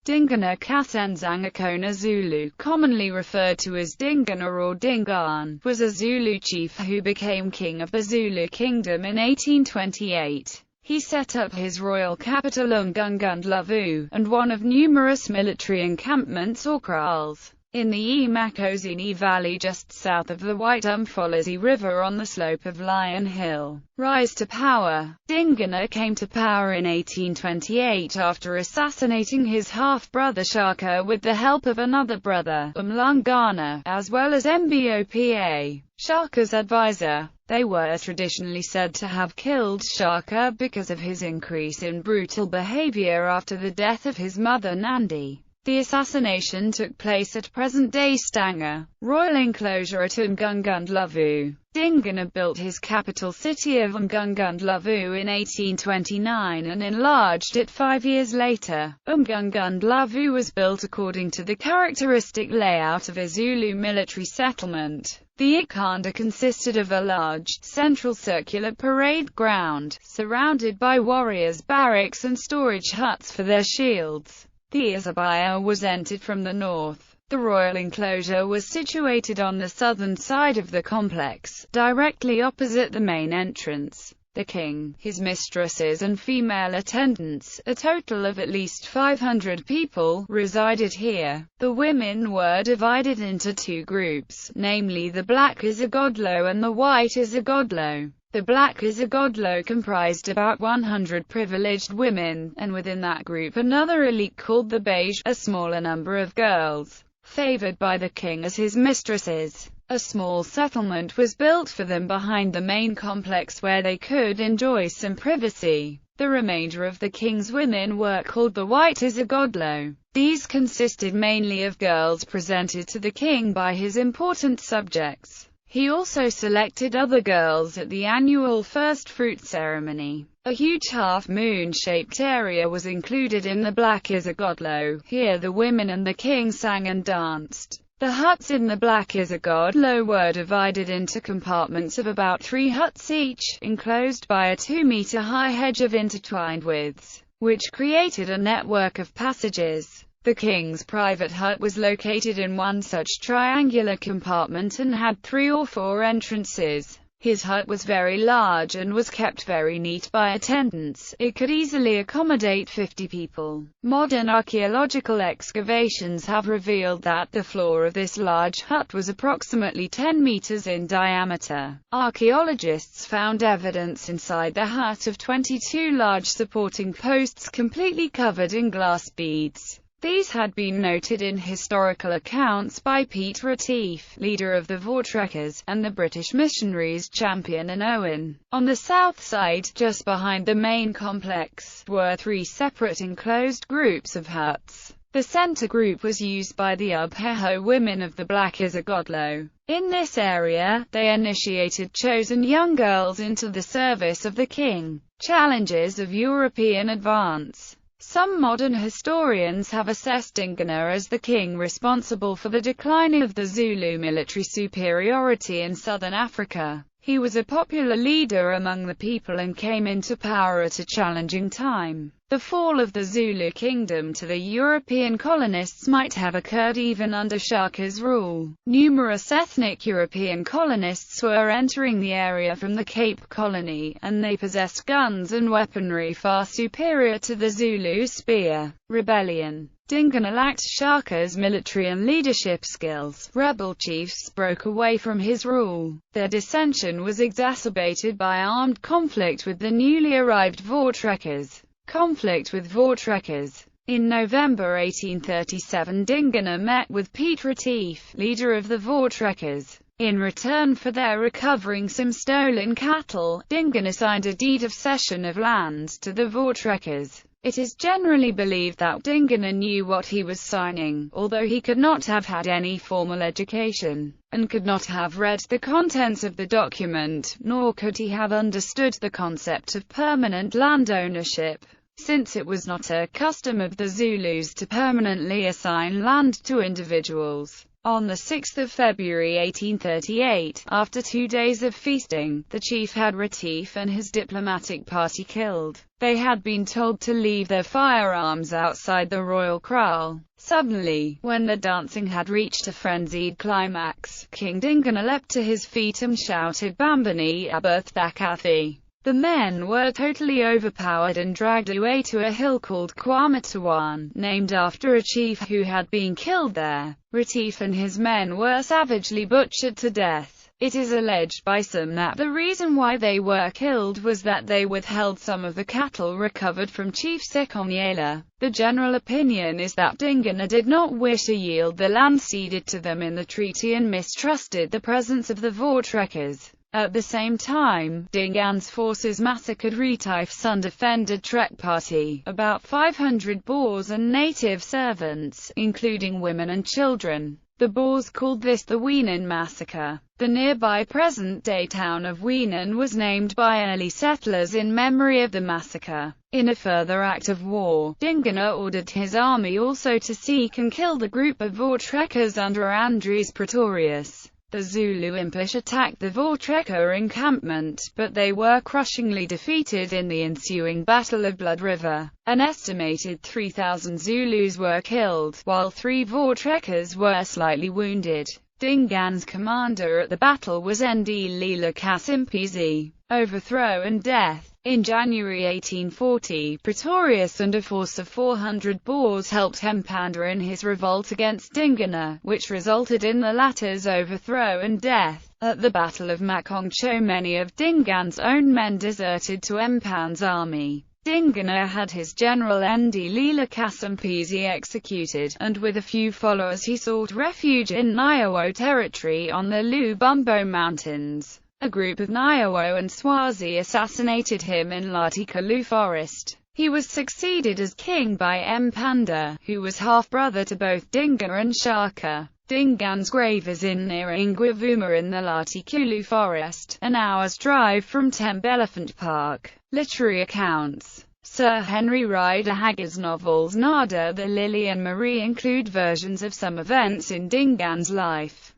Dingane kaSenzangakhona Zulu, commonly referred to as Dingane or Dingane, was a Zulu chief who became king of the Zulu kingdom in 1828. He set up his royal capital Umgungundlovu, and one of numerous military encampments or kraals, in the eMakhosini Valley just south of the White Umfolozi River on the slope of Lion Hill. Rise to power. Dingane came to power in 1828 after assassinating his half-brother Shaka with the help of another brother, Umlungana, as well as Mbopa, Shaka's advisor. They were traditionally said to have killed Shaka because of his increase in brutal behavior after the death of his mother Nandi. The assassination took place at present-day Stanger, royal enclosure at Umgungundlovu. Dingane built his capital city of Umgungundlovu in 1829 and enlarged it 5 years later. Umgungundlovu was built according to the characteristic layout of a Zulu military settlement. The Ikanda consisted of a large, central circular parade ground, surrounded by warriors' barracks and storage huts for their shields. The Isabaya was entered from the north. The royal enclosure was situated on the southern side of the complex, directly opposite the main entrance. The king, his mistresses and female attendants, a total of at least 500 people, resided here. The women were divided into two groups, namely the Black Isigodlo and the White Isigodlo. The Black Isigodlo comprised about 100 privileged women, and within that group another elite called the Beige, a smaller number of girls, favored by the king as his mistresses. A small settlement was built for them behind the main complex where they could enjoy some privacy. The remainder of the king's women were called the White Isigodlo. These consisted mainly of girls presented to the king by his important subjects. He also selected other girls at the annual first fruit ceremony. A huge half-moon-shaped area was included in the Black Isigodlo. Here the women and the king sang and danced. The huts in the Black Isigodlo were divided into compartments of about 3 huts each, enclosed by a 2-meter-high hedge of intertwined withes, which created a network of passages. The king's private hut was located in one such triangular compartment and had 3 or 4 entrances. His hut was very large and was kept very neat by attendants. It could easily accommodate 50 people. Modern archaeological excavations have revealed that the floor of this large hut was approximately 10 meters in diameter. Archaeologists found evidence inside the hut of 22 large supporting posts completely covered in glass beads. These had been noted in historical accounts by Piet Retief, leader of the Voortrekkers, and the British missionaries Champion and Owen. On the south side, just behind the main complex, were 3 separate enclosed groups of huts. The center group was used by the Ubheho women of the Black Isigodlo. In this area, they initiated chosen young girls into the service of the king. Challenges of European advance. Some modern historians have assessed Dingane as the king responsible for the decline of the Zulu military superiority in southern Africa. He was a popular leader among the people and came into power at a challenging time. The fall of the Zulu kingdom to the European colonists might have occurred even under Shaka's rule. Numerous ethnic European colonists were entering the area from the Cape Colony, and they possessed guns and weaponry far superior to the Zulu spear. Rebellion. Dingane lacked Shaka's military and leadership skills. Rebel chiefs broke away from his rule. Their dissension was exacerbated by armed conflict with the newly arrived Voortrekkers. Conflict with Voortrekkers. In November 1837 Dingane met with Piet Retief, leader of the Voortrekkers. In return for their recovering some stolen cattle, Dingane signed a deed of cession of land to the Voortrekkers. It is generally believed that Dingane knew what he was signing, although he could not have had any formal education, and could not have read the contents of the document, nor could he have understood the concept of permanent land ownership, since it was not a custom of the Zulus to permanently assign land to individuals. On 6 February 1838, after 2 days of feasting, the chief had Retief and his diplomatic party killed. They had been told to leave their firearms outside the royal kraal. Suddenly, when the dancing had reached a frenzied climax, King Dingane leapt to his feet and shouted, "Bambani Aberthakathi." The men were totally overpowered and dragged away to a hill called Kwamatawan, named after a chief who had been killed there. Retief and his men were savagely butchered to death. It is alleged by some that the reason why they were killed was that they withheld some of the cattle recovered from Chief Sekonyela. The general opinion is that Dingane did not wish to yield the land ceded to them in the treaty and mistrusted the presence of the Voortrekkers. At the same time, Dingane's forces massacred Retief's undefended Trek party, about 500 Boers and native servants, including women and children. The Boers called this the Weenan Massacre. The nearby present-day town of Weenan was named by early settlers in memory of the massacre. In a further act of war, Dingane ordered his army also to seek and kill the group of Voortrekkers under Andries Pretorius. The Zulu Impish attacked the Voortrekker encampment, but they were crushingly defeated in the ensuing Battle of Blood River. An estimated 3,000 Zulus were killed, while 3 Voortrekkers were slightly wounded. Dingane's commander at the battle was Ndlela kaSenzangakhona. Overthrow and death. In January 1840, Pretorius and a force of 400 Boers helped Mpanda in his revolt against Dingane, which resulted in the latter's overthrow and death. At the Battle of Makongcho, many of Dingane's own men deserted to Mpanda's army. Dingane had his general Ndlela kaSenzangakhona executed, and with a few followers he sought refuge in Nyawo territory on the Lubumbo Mountains. A group of Nyawo and Swazi assassinated him in Latikulu Forest. He was succeeded as king by Mpanda, who was half-brother to both Dingane and Shaka. Dingane's grave is in near Ingwavuma in the Latikulu Forest, an hour's drive from Tembe Elephant Park. Literary accounts. Sir Henry Rider Haggard's novels Nada the Lily and Marie include versions of some events in Dingane's life.